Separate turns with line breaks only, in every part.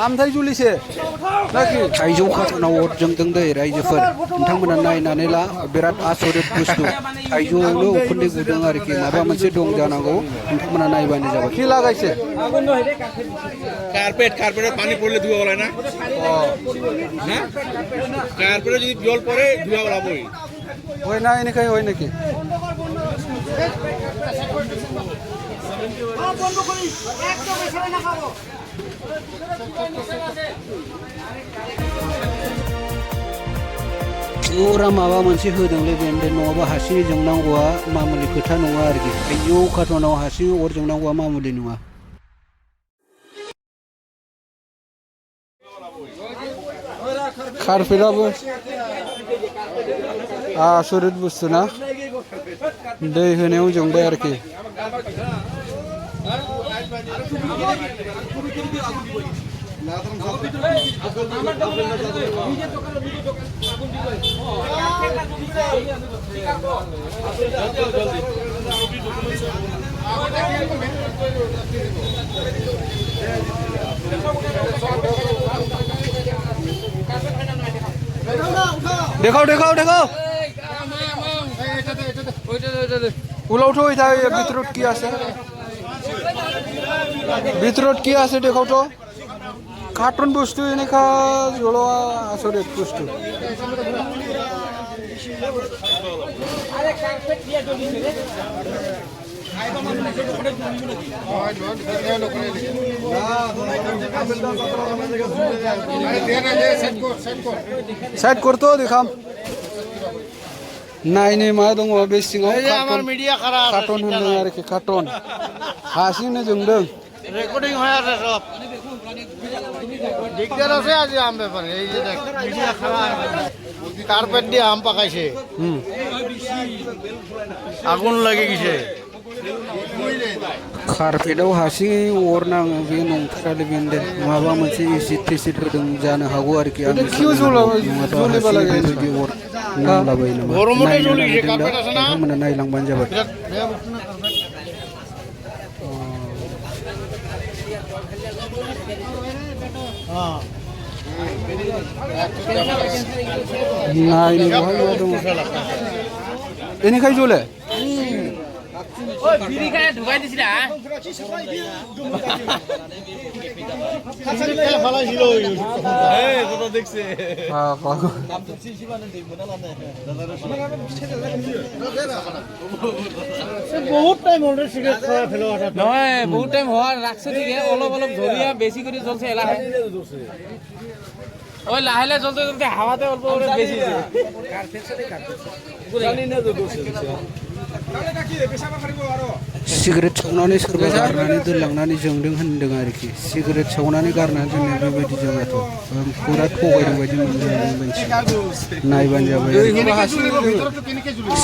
आमथाय जुलिसे नाखि
थाइजौ खाथनाव अर जोंदों दै रायजोफोर नोंथांमोना नायनानै ला बिराद आसरित बुस्थु थाइजौआवनो उखुन्दै गुदुं आरोखि माबा मोनसे दं जानांगौ नोंथांमोना नायबानो जाबाय
কি লাগাইছে
কার্পেটে পানি পড়লে ধোয়া ওলায় না হ্যাঁ কার্পেটে যদি জল পড়ে ধোয়া ওলাবই
হয় না এনেকাই হয় নাকি
जरा माबा मोनसे होदोंलै बेन्दों नङाबा हारसिङै जोंनांगौआ मामुलि खोथा नङा आरोखि थाइजौ खाथनाव हारसिङै अर जोंनांगौआ मामुलि नङा
कारपेटाबो आसरित बुस्थु ना दै होनायाव जोंबाय आरोखि দেখাও দেখাও দেখাও ওলাওটো এটা ভিতৰত কি আছে ভিতৰত কি আছে দেখাও তো কাৰ্টুন বস্তু এনেকা জ্বলোৱা আচৰিত বস্তু साइड करतो देखाम नायनो मा दङ बे सिङाव कार्टन होनदों आरोखि कार्टन हासिंनो जोंदों
রেকর্ডিং হয়ে আছে সব দিগদার আছে আজ আম ব্যাপারে এই যে দেখ মিডিয়া খাওয়া কার্পেট দিয়ে আম পাকাইছে আগুন লাগে গেছে
कारपेटाव हारसिङै अर नाङो बे नंथारालै बेन्दों माबा मोनसे एसिड टेसिड होदों जानो हागौ आरोखि आं बेबायदि अर नांलाबायो नामा नोंथांमोना नायलांबानो जाबाय नायनो बहाय मा दङ
बेनिखाय जले
ঢুকাই দিছি না বহুত টাইম অলরেডি সিগারেট খাওয়া ফেলো নহয় বহুত টাইম হওয়া রাখছে ঠিক অলপ অলপ ধরিয়া বেশি করে জ্বলছে এলাহে ওই লাহেলে জ্বলতে জ্বলতে হাওয়াতে অল্প করে বেশি জানি না তো দোষ
सिगारेट सावनानै सोरबा गारनानै दोनलांनानै जोंदों होनदों आरोखि सिगारेट सावनानै गारनानै दोननाय बेबायदि जोङाथ' फुरा थगायदों बायदि मोनदों मानसि नायबानो जाबाय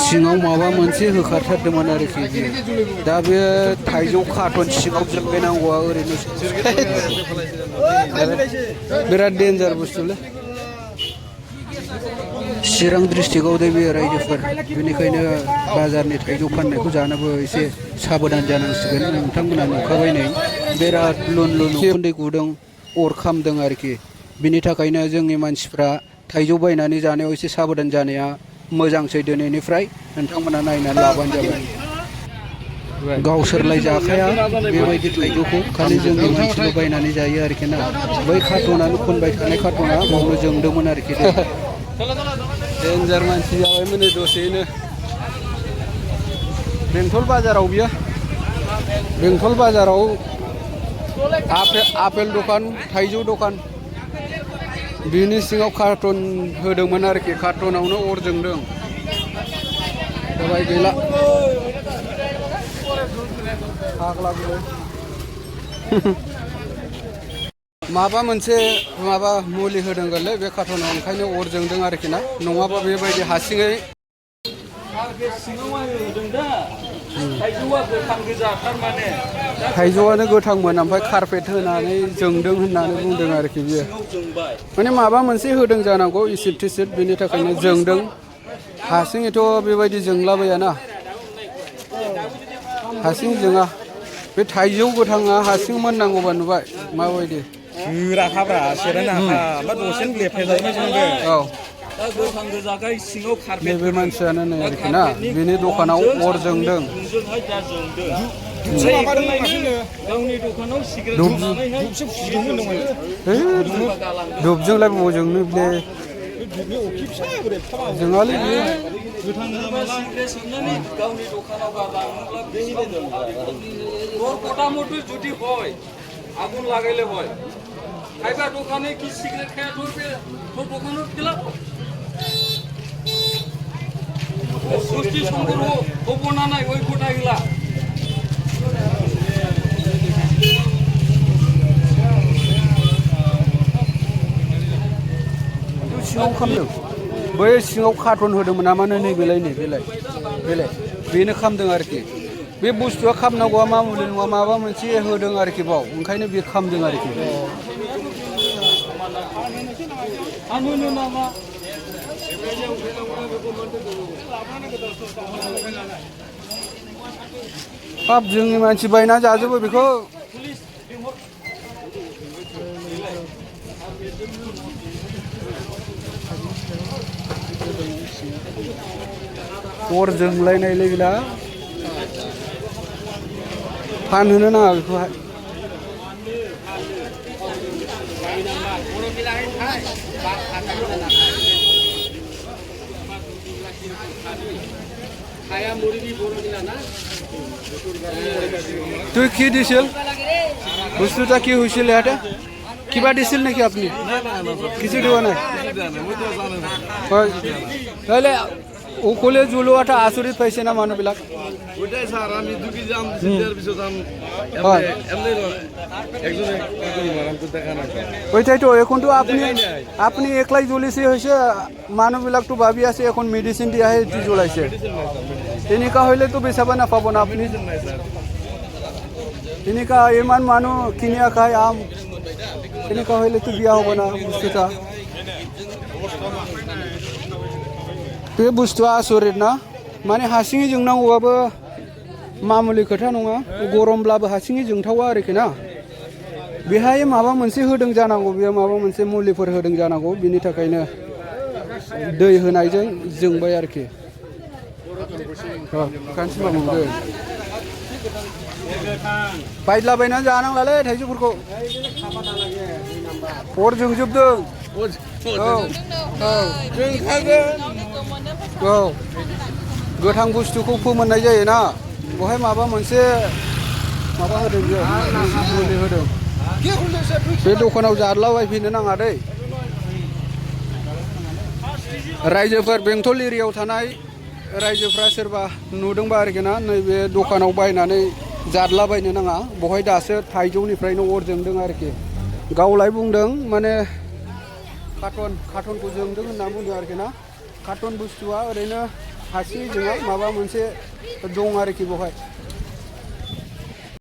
सिङाव माबा मोनसे होखाथारदोंमोन आरोखि दा बे थाइजौ कार्टन सिङाव जोंबायनांगौआ ओरैनो बिराद डेन्जार बुस्थुलै चिरां डिस्ट्रिक्टआव दै बे रायजोफोर बेनिखायनो बाजारनि थाइजौ फाननायखौ जानोबो एसे साबधान जानांसिगोन नोंथांमोना नुखाबाय नै बिराद लुन लुन उखुन्दै गुदुं अर खामदों आरोखि बिनि थाखायनो जोंनि मानसिफ्रा थाइजौ बायनानै जानायाव एसे साबधान जानाया मोजांसै दिनैनिफ्राय नोंथांमोना नायनानै लाबानो जाबाय गावसोरलाय जाखाया बेबायदि थाइजौखौ खालि जोंनि मानसिल' बायनानै जायो आरोखि ना बै कार्टनानो खनबाय थानाय कार्टना बावनो जोंदोंमोन आरोखि
डेन्जार मानसि जाबायमोन दसेनो बेंटल बाजाराव बियो बेंटल बाजाराव आपेल दखान थाइजौ दखान बिनि सिङाव कार्टन होदोंमोन आरोखि कार्टनावनो अर जोंदों दाबाय गैला फाग्लाबो माबा मोनसे माबा मुलि होदों गोरलै बे कार्टनाव ओंखायनो अर जोंदों आरोखि ना नङाबा बेबायदि हारसिङै थाइजौआनो गोथांमोन ओमफ्राय कारपेट होनानै जोंदों होननानै बुंदों आरोखि बियो माने माबा मोनसे होदों जानांगौ एसिड टेसिड बेनि थाखायनो जोंदों हारसिङैथ' बेबायदि जोंलाबायाना हारसिं जोङा बे थाइजौ गोथाङा हारसिं मोननांगौबा नुबाय माबायदि
गोराखाब्रा सेरायनो हाखा मा दसेनो लेफायजायोना जोंबो
औ
दा गोथां गोजाखाय सिङाव खारपेट
नैबे मानसियानो नै आरोखि ना बेनि दखानाव अर जोंदों
जोंहाय दा जोंदों गावनि दखानाव सिगारेट होनानैहाय
धुपजोंलाय बबाव जोंनो बे जोङालै बियो
गोथां गोजाबा सिगारेट सोबनानै गावनि दखानाव गालाङोब्ला गटा मथे जुदि হয় আগুন লাগাইলে হয় খাইবা দোকানে কি সিগারেট খায় তোর দোকানত গেলাম সৃষ্টি সম্পর্ক হবো না নাই ওই কোটা গেলা
सिङाव खामदों बै सिङाव कार्टन होदोंमोन नामा नै बेलाय बेनो खामदों आरोखि बे बुस्थुआ खामनांगौआ मामुलि नङा माबा मोनसे होदों आरोखि बाव ओंखायनो बे खामदों आरोखि हाब जोंनि मानसि बायना जाजोबो बेखौ अर जोंलायनायलाय गैला फानहोनो नाङा बेखौहाय তুই কি দিছিল বস্তুটা কি হৈছিল ইয়াতে কিবা দিছিল নেকি আপুনি কিছু দিব নাই তাহলে অকলে জ্বলোৱাটা আচৰিত পাইছে না মানুহবিলাক
ওইটাই স্যার আমি দুটি জাম সিজার পিছত জাম এমনি একজনে আরাম তো দেখা না
ওইটাইতো এখনতো আপনি একলাই জ্বলিছে হৈছে মানুহবিলাকতো ভাবি আছে এখন মেডিচিন দিয়াহে এটি জ্বলাইছে তেনেকুৱা হ'লেতো বেচাব নাপাব না আপুনি তেনেকুৱা ইমান মানুহ কিনিয়া খায় আম তেনেকুৱা হ'লেতো বিয়া হ'ব না বস্তুটা बे बुस्थुआ आसरित ना माने हारसिङै जोंनांगौबाबो मामुलि खोथा नङा गरमब्लाबो हारसिङै जोंथावा आरोखि ना बेहाय माबा मोनसे होदों जानांगौ बेयो माबा मोनसे मुलिफोर होदों जानांगौ बिनि थाखायनो दै होनायजों जोंबाय आरोखि कानसिमा मोनगोन बायद्लाबायना जानांलालै थाइजौफोरखौ अर जोंजोबदों औ गोथां बुस्थुखौ फोमोननाय जायोना बेवहाय माबा मोनसे माबा होदों मुलि होदों बे दखानाव जाद्लाबायफैनो नाङा दै रायजोफोर बेंटल एरियायाव थानाय रायजोफ्रा सोरबा नुदोंबा आरोखि ना नैबे दखानाव बायनानै जाद्लाबायनो नाङा बेवहाय दासो थाइजौनिफ्रायनो अर जोंदों आरोखि गावलाय बुंदों माने कार्टनखौ जोंदों होनना बुंदों आरोखि ना कार्टन बुस्थुआ ओरैनो हारसिङै जोङा माबा मोनसे दं आरोखि बेवहाय